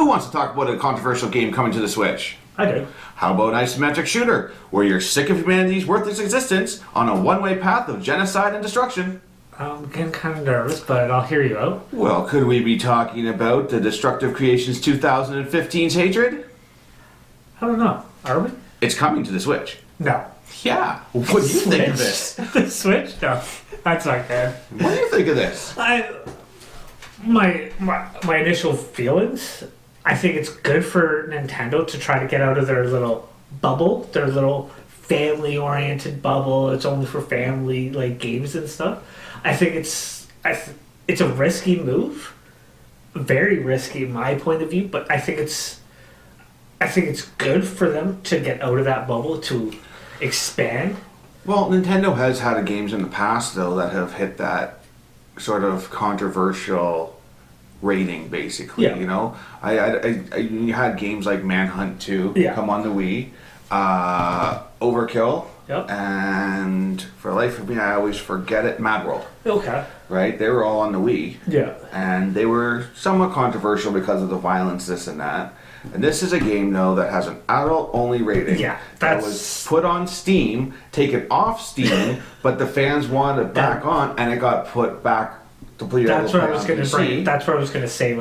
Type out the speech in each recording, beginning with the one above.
Who wants to talk about a controversial game coming to the Switch? I do. How about an isometric shooter, where you're sick of humanity's worthless existence on a one-way path of genocide and destruction? I'm getting kind of nervous, but I'll hear you out. Well, could we be talking about the Destructive Creations 2015's hatred? I don't know. Are we? It's coming to the Switch. No. Yeah. What do you think of this? The Switch? No. That's not good. What do you think of this? My initial feelings, I think it's good for Nintendo to try to get out of their little bubble, their little family-oriented bubble. It's only for family games and stuff. I think it's a risky move, very risky in my point of view. But I think it's good for them to get out of that bubble to expand. Well, Nintendo has had games in the past though that have hit that sort of controversial rating, basically. Yeah. You know, you had games like Manhunt 2 come on the Wii, Overkill, and for the life of me, I always forget it. Mad World. Okay. Right, they were all on the Wii. Yeah. And they were somewhat controversial because of the violence, this and that. And this is a game, though, that has an adult-only rating. Yeah, that was put on Steam, taken off Steam, but the fans wanted it back on, and it got put back completely. That's what I was going to bring. That's what I was going to say.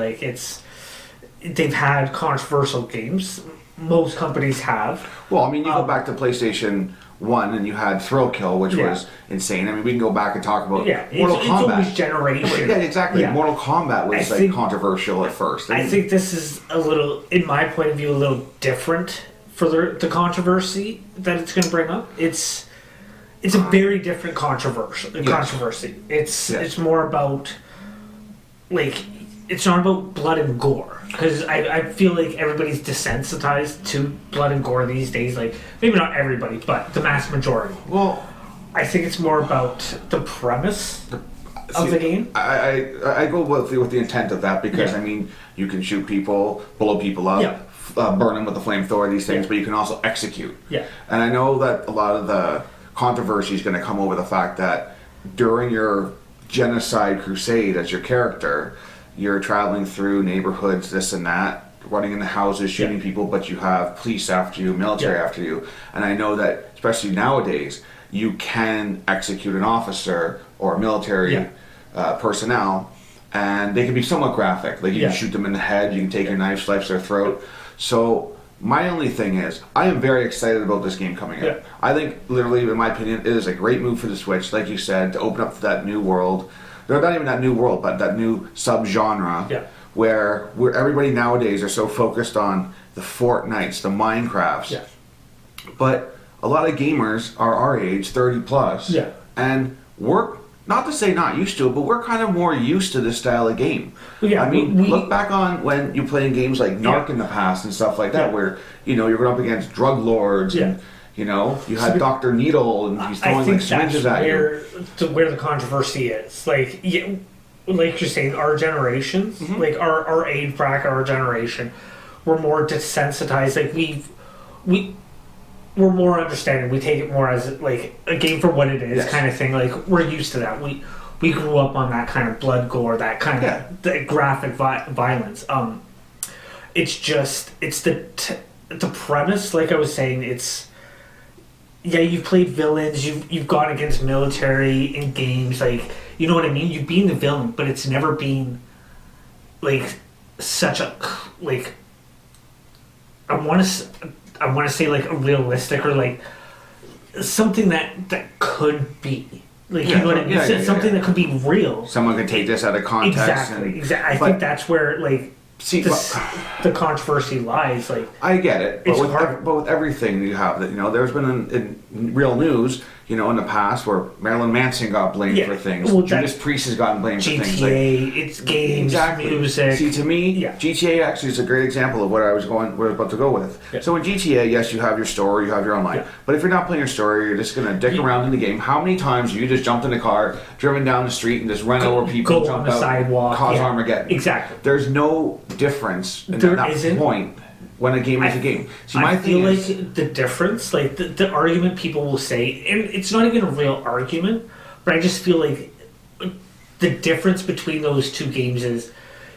They've had controversial games. Most companies have. Well, I mean, you go back to PlayStation 1, and you had Thrill Kill, which was insane. I mean, we can go back and talk about Mortal Kombat. It's always generation. Yeah, exactly. Yeah. Mortal Kombat was controversial at first. I think this is a little, in my point of view, a little different for the controversy that it's going to bring up. It's a very different controversy. It's more about it's not about blood and gore, because I feel like everybody's desensitized to blood and gore these days. Maybe not everybody, but the mass majority. Well, I think it's more about the premise of the game. I go with the intent of that, because I mean, you can shoot people, blow people up, burn them with a flamethrower, these things, but you can also execute. Yeah. And I know that a lot of the controversy is going to come over the fact that during your genocide crusade as your character, you're traveling through neighborhoods, this and that, running into houses, shooting people, but you have police after you, military after you. And I know that, especially nowadays, you can execute an officer or military personnel, and they can be somewhat graphic. You can shoot them in the head, you can take your knife, slice their throat. So my only thing is, I am very excited about this game coming out. I think, literally, in my opinion, it is a great move for the Switch, like you said, to open up that new world. Not even that new world, but that new sub-genre where everybody nowadays are so focused on the Fortnites, the Minecrafts. Yeah. But a lot of gamers are our age, 30 plus, and we're, not to say not used to it, but we're kind of more used to this style of game. Yeah, I mean, look back on when you playing games like Narc in the past and stuff like that, where, you're going up against drug lords and, you had Dr. Needle, and he's throwing syringes at you. Where the controversy is. Like you're saying, our generations, our age bracket, our generation, we're more desensitized. We're more understanding. We take it more as a game for what it is, kind of thing. We're used to that. We grew up on that kind of blood, gore, that kind of the graphic violence. It's the premise. Like I was saying, it's. Yeah, you've played villains, you've gone against military in games, you know what I mean? You've been the villain, but it's never been, such a, I want to say, a realistic, or, something that could be. You know what I mean? Something that could be real. Someone could take this out of context. Exactly. I think that's where, the controversy lies. I get it, but with everything you have, that there's been in real news, in the past, where Marilyn Manson got blamed for things. Well, Judas Priest has gotten blamed GTA, for things. It's games, music. See, to me, GTA actually is a great example of what we're about to go with. Yeah. So in GTA, yes, you have your story, you have your own life. Yeah. But if you're not playing your story, you're just going to dick around in the game. How many times have you just jumped in a car, driven down the street, and just run over people, go on the sidewalk, cause Armageddon? Exactly. There's no difference at that point when a game is a game. See, my thing is, the difference, the argument people will say, and it's not even a real argument, but I just feel like the difference between those two games is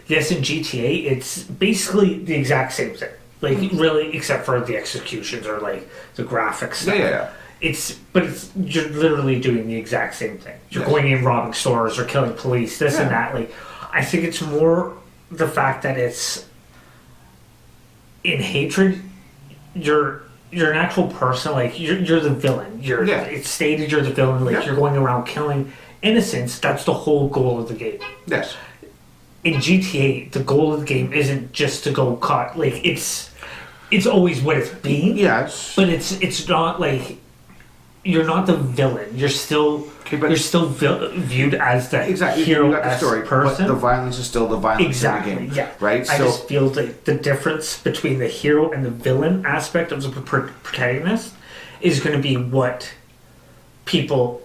yes, in GTA, it's basically the exact same thing. Like, really, except for the executions or, like, the graphics stuff. Yeah. You're literally doing the exact same thing. You're going in, robbing stores or killing police, this and that. Like, I think it's more the fact that it's in hatred. You're an actual person. Like, you're the villain. It's stated you're the villain. Like, you're going around killing innocents. That's the whole goal of the game. Yes. In GTA, the goal of the game isn't just to go caught. Like, it's always what it's been. Yes. But it's not like you're not the villain. You're still viewed as the hero, as the person. But the violence is still the violence in the game. Yeah. Right. I just feel like the difference between the hero and the villain aspect of the protagonist is going to be what people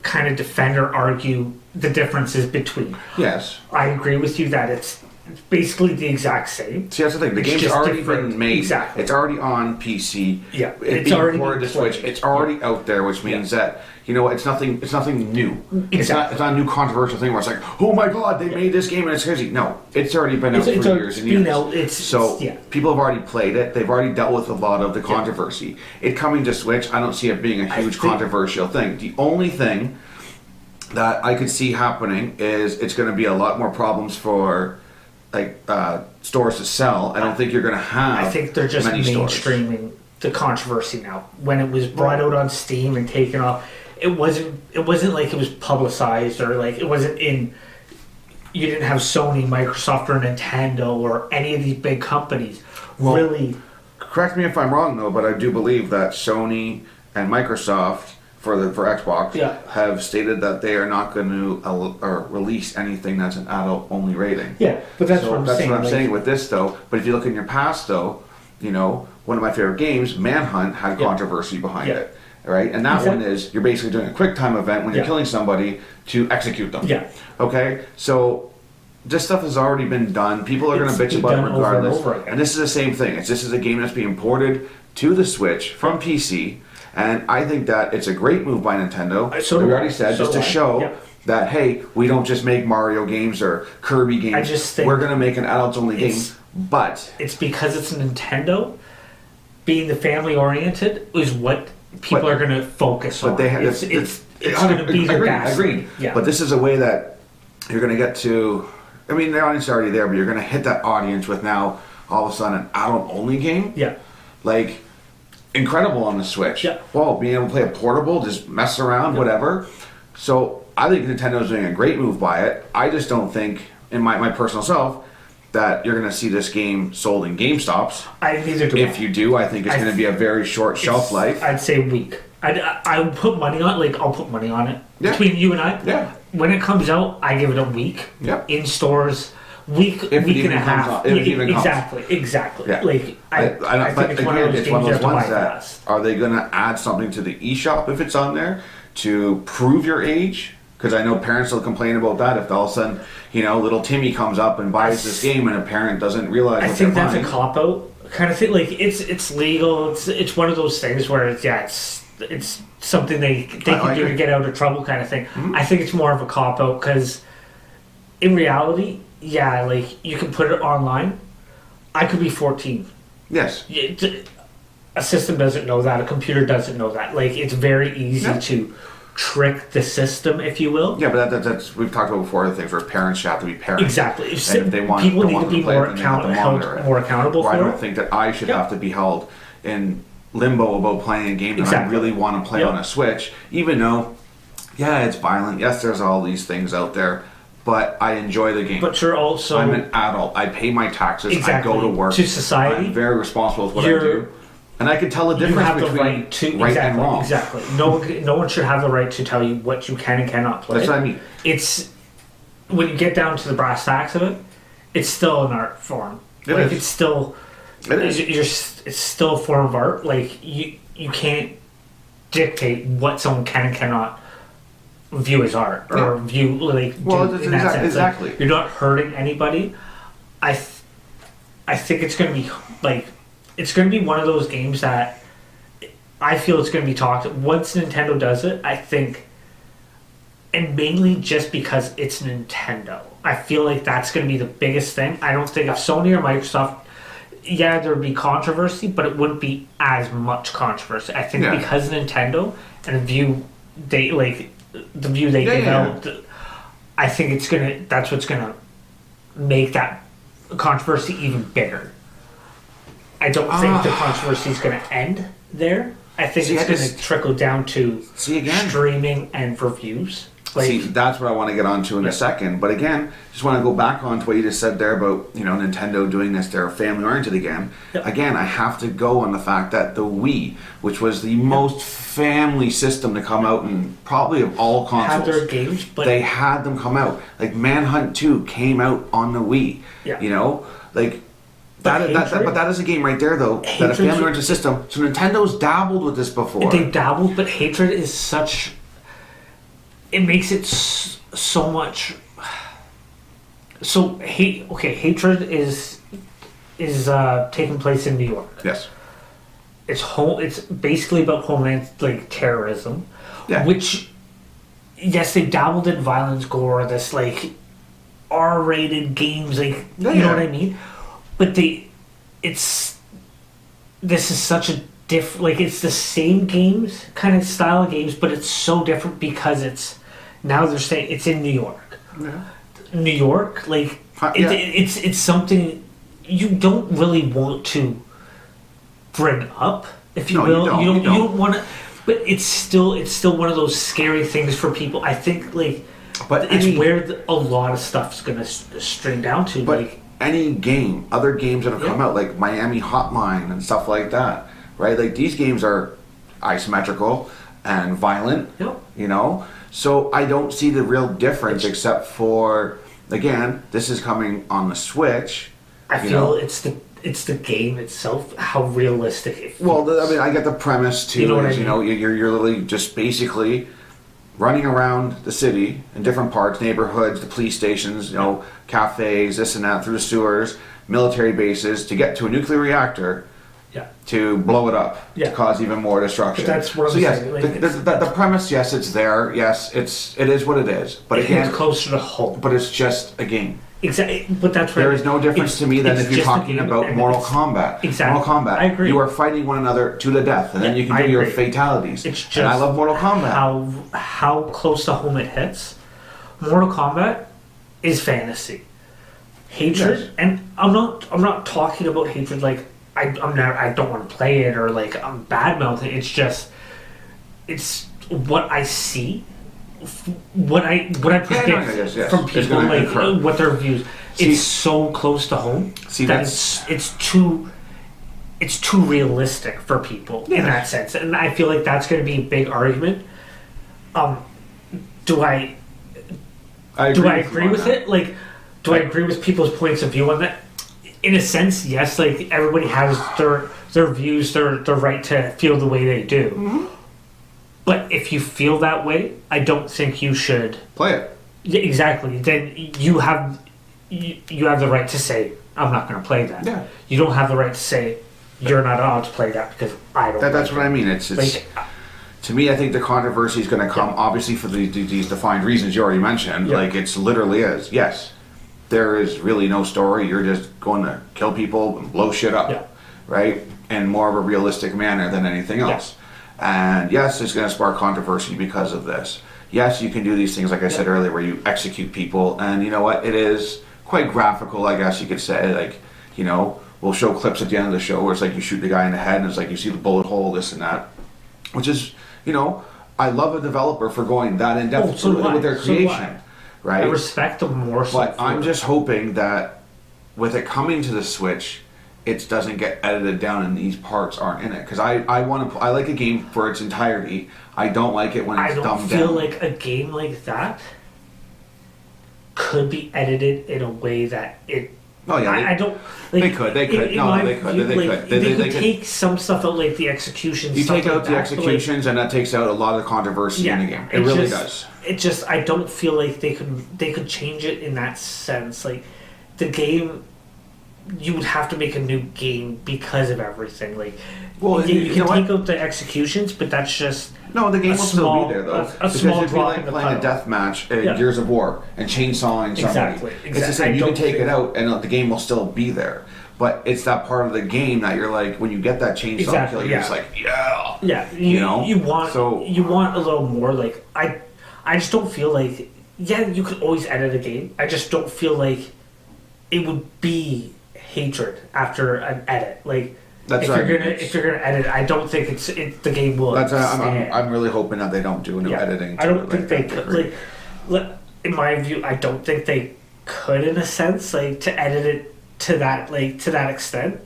kind of defend or argue the differences between. Yes. I agree with you that it's basically the exact same. See, that's the thing. The game's already been made. Exactly. It's already on PC. Yeah. It's already ported to Switch. It's already out there, which means that it's nothing. It's nothing new. Exactly. It's not a new controversial thing where it's like, oh my god, they made this game and it's crazy. No, it's already been out for years and years. People have already played it. They've already dealt with a lot of the controversy. It coming to Switch, I don't see it being a huge controversial thing. The only thing that I could see happening is it's going to be a lot more problems for stores to sell. I don't think you're going to have. I think they're just mainstreaming the controversy now. When it was brought out on Steam and taken off, it wasn't like it was publicized or like it wasn't in. You didn't have Sony, Microsoft, or Nintendo or any of these big companies really. Correct me if I'm wrong though, but I do believe that Sony and Microsoft for Xbox have stated that they are not going to release anything that's an adult-only rating. Yeah, but that's what I'm saying. That's what I'm saying with this, though. But if you look in your past, though, one of my favorite games, Manhunt, had controversy behind it, right? And that one is you're basically doing a quick time event when you're killing somebody to execute them. Yeah. Okay, so this stuff has already been done. People are going to bitch about it regardless. And this is the same thing. This is a game that's being ported to the Switch from PC. And I think that it's a great move by Nintendo. We already said, just to show that, hey, we don't just make Mario games or Kirby games. I just think we're going to make an adults-only game. But it's because it's Nintendo. Being the family-oriented is what people are going to focus on. It's going to be the best. Agreed. Yeah. But this is a way that you're going to get to... I mean, the audience is already there, but you're going to hit that audience with now, all of a sudden, an adult-only game. Yeah. Like... incredible on the Switch. Yeah. Well, being able to play a portable, just mess around, whatever. So I think Nintendo's doing a great move by it. I just don't think, in my personal self, that you're going to see this game sold in GameStops. Neither do I. If you do, I think it's going to be a very short shelf life. I'd say week. I would put money on it. I'll put money on it. Yeah. Between you and I. Yeah. When it comes out, I give it a week. Yeah. In stores. Week and a half. Exactly. Yeah. Like I think it's one of those games you have to buy fast. Are they going to add something to the eShop if it's on there to prove your age? Because I know parents will complain about that if all of a sudden, little Timmy comes up and buys this game and a parent doesn't realize. I think that's a cop out kind of thing. Like it's legal. It's one of those things where it's something they can do to get out of trouble kind of thing. Mm-hmm. I think it's more of a cop out because in reality. Yeah, like you can put it online. I could be 14. Yes. A system doesn't know that. A computer doesn't know that. Like it's very easy to trick the system, if you will. Yeah, but that's we've talked about before. The things where parents should have to be parents. Exactly. If they want people need to be more accountable. I don't think that I should have to be held in limbo about playing a game that I really want to play on a Switch, even though, it's violent. Yes, there's all these things out there. But I enjoy the game. But you're also... I'm an adult. I pay my taxes. I go to work. To society. I'm very responsible with what I do. And I can tell the difference between right and wrong. Exactly. No one should have the right to tell you what you can and cannot play. That's what I mean. It's... When you get down to the brass tacks of it, it's still an art form. It's still... It's still a form of art. Like, you can't dictate what someone can and cannot view as art or view exactly. You're not hurting anybody. I think it's going to be one of those games that I feel it's going to be talked once Nintendo does it. I think, and mainly just because it's Nintendo. I feel like that's going to be the biggest thing. I don't think if Sony or Microsoft, yeah, there would be controversy, but it wouldn't be as much controversy. I think because Nintendo and the view they developed, I think that's what's gonna make that controversy even bigger. I don't think the controversy is going to end there. I think it's going to trickle down to streaming and reviews. That's what I want to get onto in a second. But again, just want to go back on to what you just said there about, Nintendo doing this. They're family-oriented again. Yep. Again, I have to go on the fact that the Wii, which was the most family system to come out in probably of all consoles, had their games, but they had them come out. Like Manhunt 2 came out on the Wii. Yeah. But that is a game right there, though. That a family-oriented system. So Nintendo's dabbled with this before. They dabbled, but Hatred is such. It makes it so much. So Hatred is taking place in New York. Yes. It's basically about homeland terrorism, which yes, they dabbled in violence, gore, this R-rated games, you know what I mean. But this is such a different, it's the same games, kind of style of games, but it's so different because now they're saying it's in New York. Yeah. New York, it's something you don't really want to bring up, if you will. You don't want to, but it's still one of those scary things for people. I think but it's where a lot of stuff's gonna string down to. But any game, other games that have come out, like Miami Hotline and stuff like that, right? These games are isometrical and violent, So I don't see the real difference except for, again, this is coming on the Switch. I feel it's the game itself, how realistic it feels. Well, I get the premise too. You're literally just basically running around the city in different parts, neighborhoods, the police stations, cafes, this and that, through the sewers, military bases, to get to a nuclear reactor, to blow it up, to cause even more destruction. But that's what I'm saying. The premise, yes, it's there. Yes, it is what it is. But again, it's closer to home. But it's just a game. Exactly, but that's right. There is no difference to me than if you're talking about Mortal Kombat. Exactly. Mortal Kombat. I agree. You are fighting one another to the death, and then you can do your fatalities. It's just and I love Mortal Kombat. How close to home it hits. Mortal Kombat is fantasy. Hatred, and I'm not talking about Hatred I don't want to play it or I'm bad mouthing. It's what I see. What I predict from people, what their views. It's so close to home that it's too realistic for people in that sense, and I feel like that's going to be a big argument. Do I agree with it? Do I agree with people's points of view on that? In a sense, yes. Everybody has their views, their right to feel the way they do. Mm-hmm. But if you feel that way, I don't think you should play it. Yeah, exactly. Then you have the right to say, I'm not going to play that. Yeah. You don't have the right to say, you're not allowed to play that because I don't. That's what I mean. It's to me, I think the controversy is going to come obviously for these defined reasons you already mentioned. Yeah. It's literally is. Yes, there is really no story. You're just going to kill people and blow shit up, right? In more of a realistic manner than anything else. Yeah. And yes, it's going to spark controversy because of this. Yes, you can do these things, like I said earlier, where you execute people. And you know what? It is quite graphical, I guess you could say. We'll show clips at the end of the show where it's you shoot the guy in the head and it's you see the bullet hole, this and that. Which is, I love a developer for going that in depth with their creation. Right? I respect them more so. But I'm just hoping that with it coming to the Switch, it doesn't get edited down and these parts aren't in it, because I like a game for its entirety. I don't like it when it's dumbed down. I don't feel like a game like that could be edited in a way that it. Oh yeah, I don't. They could. They could take some stuff out, the executions. You take out the executions, and that takes out a lot of the controversy in the game. It really does. It just, I don't feel like they could change it in that sense. The game you would have to make a new game because of everything. Like, well, you can take out the executions, but that's just no. The game will still be there though. A small it'd be drop like in the playing a death match in Gears of War and chainsawing somebody. Exactly. It's the same. You can take it out, and the game will still be there. But it's that part of the game that you're like, when you get that chainsaw kill, you're just like, yeah. You want a little more. Like I just don't feel like you could always edit a game. I just don't feel like it would be hatred after an edit. Like if you're gonna edit, I don't think the game will. I'm really hoping that they don't do no editing. I don't think they could. Like in my view, I don't think they could in a sense like to edit it to that extent.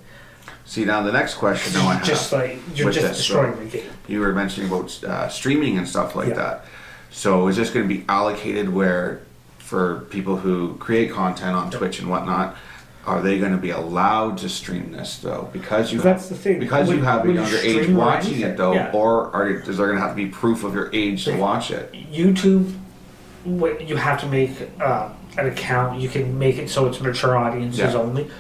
See, now the next question I have, just like you're just destroying the game. You were mentioning about streaming and stuff like that. So is this going to be allocated where for people who create content on Twitch and whatnot? Are they going to be allowed to stream this though? Because you that's the thing. Because you have a younger age watching it though, or is there going to have to be proof of your age to watch it? YouTube, you have to make an account. You can make it so it's mature audiences only.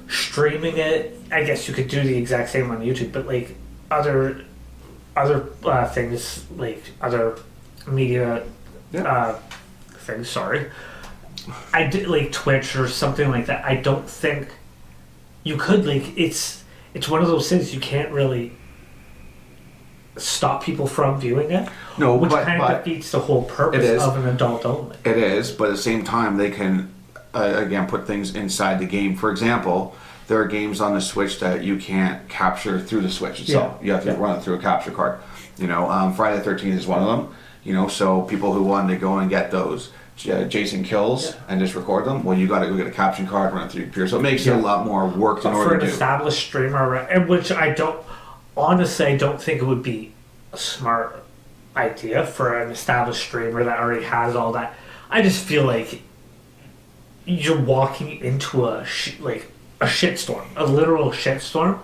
Streaming it, I guess you could do the exact same on YouTube, but like other things, like other media things. Sorry. I did like Twitch or something like that. I don't think you could like it's one of those things you can't really stop people from viewing it. No, which kind of defeats the whole purpose of an adult only. It is, but at the same time they can again put things inside the game. For example, there are games on the Switch that you can't capture through the Switch itself. You have to run it through a capture card. Friday the 13th is one of them. So people who wanted to go and get those Jason kills and just record them. Well, you got to go get a caption card, run it through your computer. So it makes it a lot more work in order to do. For an established streamer, and which I don't think it would be a smart idea for an established streamer that already has all that. I just feel like you're walking into a shitstorm, a literal shitstorm,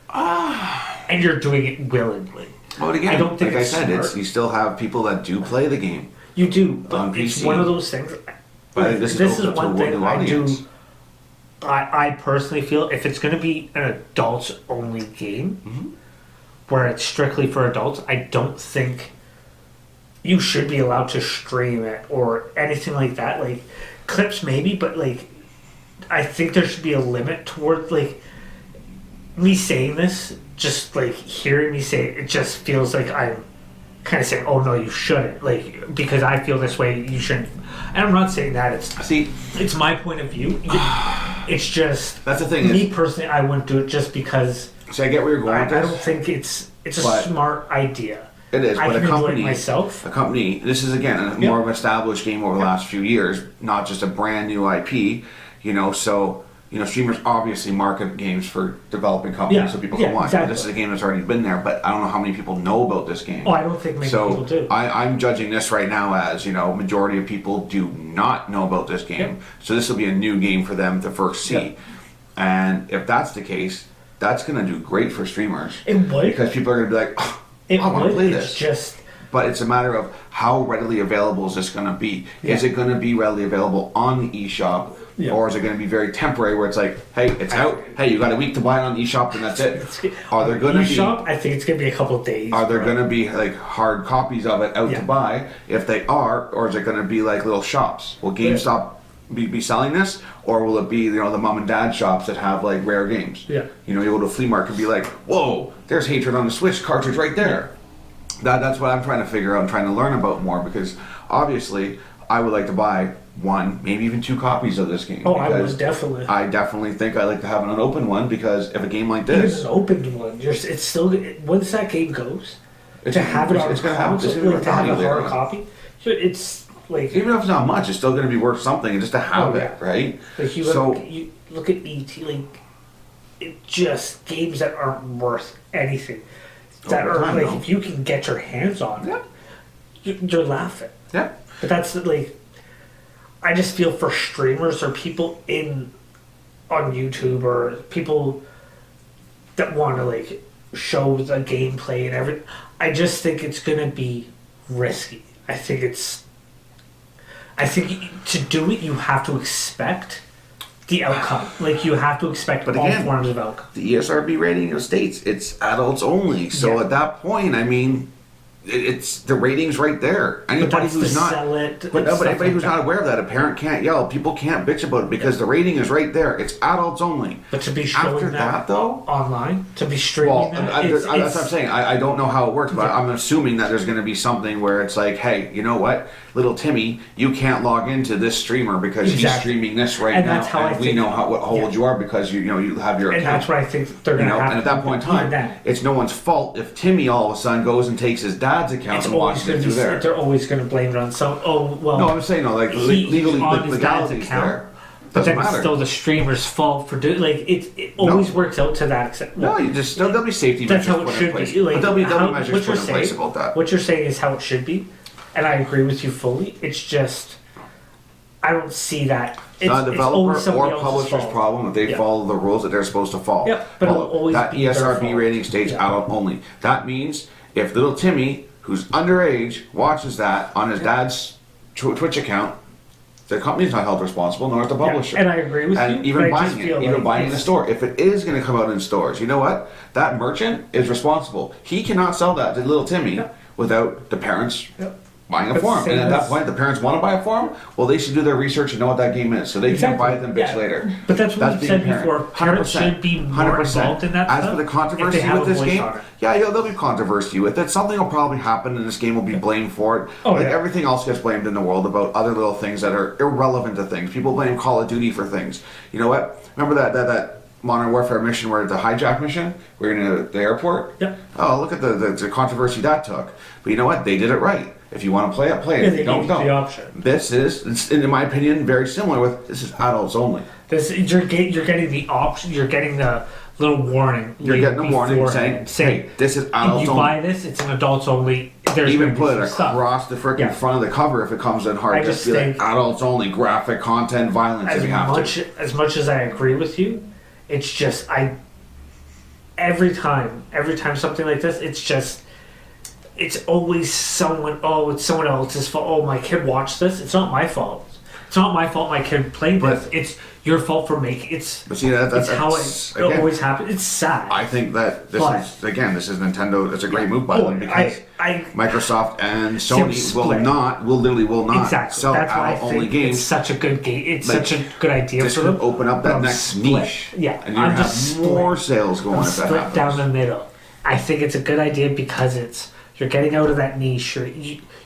and you're doing it willingly. Well, again, I don't think like I said, you still have people that do play the game. You do, but it's one of those things. But this is one thing I do. I personally feel if it's going to be an adults-only game, where it's strictly for adults, I don't think you should be allowed to stream it or anything like that. Like clips, maybe, but like I think there should be a limit toward like me saying this. Just like hearing me say it just feels like I'm kind of saying, "Oh no, you shouldn't." Like because I feel this way, you shouldn't. And I'm not saying that. It's my point of view. It's just that's the thing. Me personally, I wouldn't do it just because. So I get where you're going. I don't think it's a smart idea. It is, but a company. Myself. A company. This is again more of an established game over the last few years, not just a brand new IP. So. Streamers obviously market games for developing companies so people can watch. Exactly. This is a game that's already been there, but I don't know how many people know about this game. Oh, I don't think many people do. I'm judging this right now as, majority of people do not know about this game. Yep. So this will be a new game for them to first see. Yep. And if that's the case, that's going to do great for streamers. It would. Because people are going to be like, I want to play this. But it's a matter of how readily available is this going to be? Yeah. Is it going to be readily available on the eShop? Yeah. Or is it going to be very temporary where it's like, hey, it's out. Hey, you got a week to buy it on eShop and that's it. Are there going to be eShop? I think it's going to be a couple of days. Are there going to be like hard copies of it out to buy? If they are, or is it going to be like little shops? Will GameStop be selling this, or will it be the mom and dad shops that have like rare games? Yeah. You go to a flea market and be like, whoa, there's Hatred on the Switch cartridge right there. Yeah. That's what I'm trying to figure out. I'm trying to learn about more because obviously I would like to buy one, maybe even two copies of this game. Oh, I would definitely. I definitely think I like to have an unopened one because if a game like this, an opened one, it's still once that game goes to have it on a console, to have a hard copy. So it's like even if it's not much, it's still going to be worth something, and just to have it, right? Like you look at ET, like it just games that aren't worth anything. That are like if you can get your hands on it, you're laughing. Yeah, but that's like. I just feel for streamers or people on YouTube or people that want to like show the gameplay and everything. I just think it's gonna be risky. I think to do it you have to expect the outcome. Like, you have to expect all forms of outcome. The ESRB rating states it's adults only. So at that point, I mean, it's the ratings right there. Anybody who's not, but anybody who's not aware of that, a parent can't yell. People can't bitch about it because the rating is right there. It's adults only. But to be showing after that though, online, to be streaming that's what I'm saying. I don't know how it works, but I'm assuming that there's going to be something where it's like, hey, you know what, little Timmy, you can't log into this streamer because he's streaming this right now, and we know what old you are because you have your account. And that's what I think they're going to have. And at that point in time, it's no one's fault if Timmy all of a sudden goes and takes his dad's account and watches it through there. They're always going to blame it on some. No, I'm saying legally, the legality's there. But then it's still the streamer's fault for doing. Like, it always works out to that extent. No, you just there'll be safety measures. That's how it should be. Like, there'll be measures put in place about that. What you're saying is how it should be, and I agree with you fully. It's just I don't see that. It's not a developer or publisher's problem if they follow the rules that they're supposed to follow. Yep, but it'll always that be ESRB rating states adult only. That means if little Timmy, who's underage, watches that on his dad's Twitch account, the company's not held responsible, nor the publisher. And I agree with you. And even buying it in the store, if it is going to come out in stores, you know what? That merchant is responsible. He cannot sell that to little Timmy without the parents buying a form. And at that point, the parents want to buy a form. Well, they should do their research and know what that game is, so they can buy it then bitch later. But that's what we said before. Parents should be more involved in that. As for the controversy with this game, there'll be controversy with it. Something will probably happen, and this game will be blamed for it. Everything else gets blamed in the world about other little things that are irrelevant to things. People blame Call of Duty for things. You know what? Remember that Modern Warfare mission where the hijack mission, we're in the airport? Yep. Oh, look at the controversy that took. But you know what? They did it right. If you want to play it, play it. If you don't. The option. This is, in my opinion, very similar with this is adults only. You're getting the option. You're getting the little warning. You're getting a warning saying, hey, this is adults only. If you buy this, it's an adults only. There's even put it across the freaking front of the cover if it comes in hard. Just be like adults only, graphic content, violence. As much as I agree with you, it's just every time something like this, it's always someone. Oh, it's someone else's fault. Oh, my kid watched this. It's not my fault. It's not my fault. My kid played this. It's your fault for making it. But see, that's how it always happens. It's sad. I think that this is Nintendo. It's a great move by them because Microsoft and Sony will literally not sell adult-only games. It's such a good game. It's such a good idea for them. Open up that next niche. Yeah, and you're gonna have more sales going if that happens. Down the middle. I think it's a good idea because you're getting out of that niche.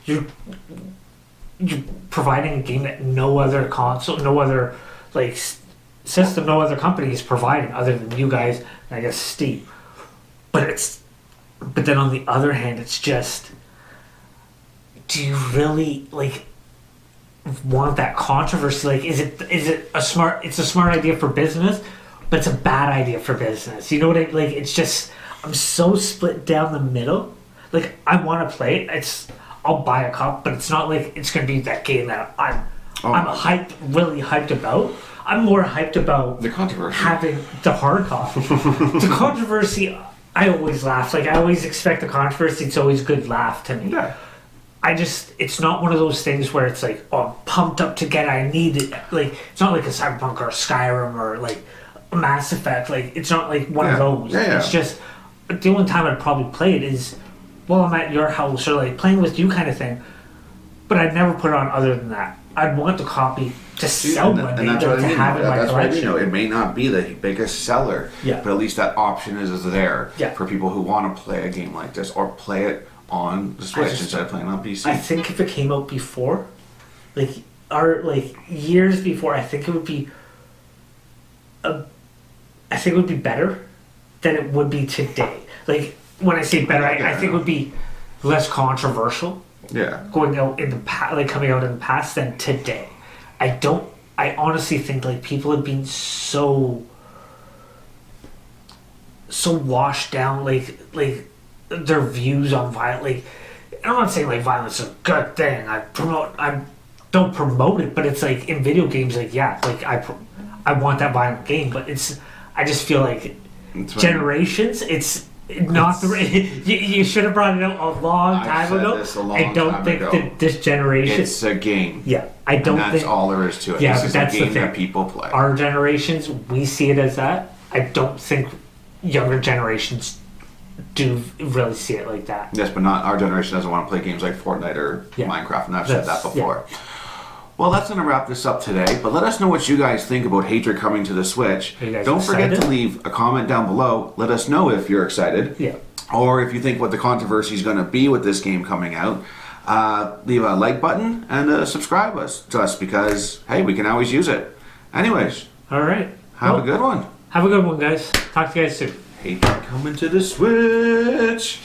You're providing a game that no other console, no other system, no other company is providing other than you guys and I guess Steam. But then on the other hand, it's just, do you really want that controversy? Is it a smart? It's a smart idea for business, but it's a bad idea for business. You know what I like? It's just I'm so split down the middle. I want to play it. I'll buy a copy, but it's not like it's going to be that game that I'm really hyped about. I'm more hyped about the controversy, having the hard copy. The controversy, I always laugh. I always expect the controversy. It's always a good laugh to me. Yeah. It's not one of those things where it's I'm pumped up to get. I need it. It's not like a Cyberpunk or a Skyrim or a Mass Effect. It's not like one of those. Yeah. It's just the only time I'd probably play it is, well, I'm at your house or playing with you kind of thing. But I'd never put it on other than that. I'd want the copy to sell one day, to have in my collection. It may not be the biggest seller, but at least that option is there for people who want to play a game like this or play it on the Switch instead of playing on PC. I think if it came out before, years before, I think it would be better than it would be today. When I say better, I think it would be less controversial. Yeah. Going out in the coming out in the past than today. I honestly think people have been so washed down, their views on violence. I'm not saying violence is a good thing. I don't promote it, but it's in video games. I want that violent game, but I just feel generations. Not the you should have brought it out a long time ago. I don't think that this generation. It's a game. Yeah, I don't think that's all there is to it. Yeah, this is that's a game the thing. that people play. Our generations, we see it as that. I don't think younger generations do really see it like that. Yes, but not our generation doesn't want to play games like Fortnite or Minecraft, and I've said that before. Yeah. Well, that's going to wrap this up today, but let us know what you guys think about Hatred coming to the Switch. Don't forget to leave a comment down below. Let us know if you're excited. Yeah. Or if you think what the controversy is going to be with this game coming out. Leave a like button and subscribe to us because, hey, we can always use it. Anyways. All right. Have a good one. Have a good one, guys. Talk to you guys soon. Hatred coming to the Switch.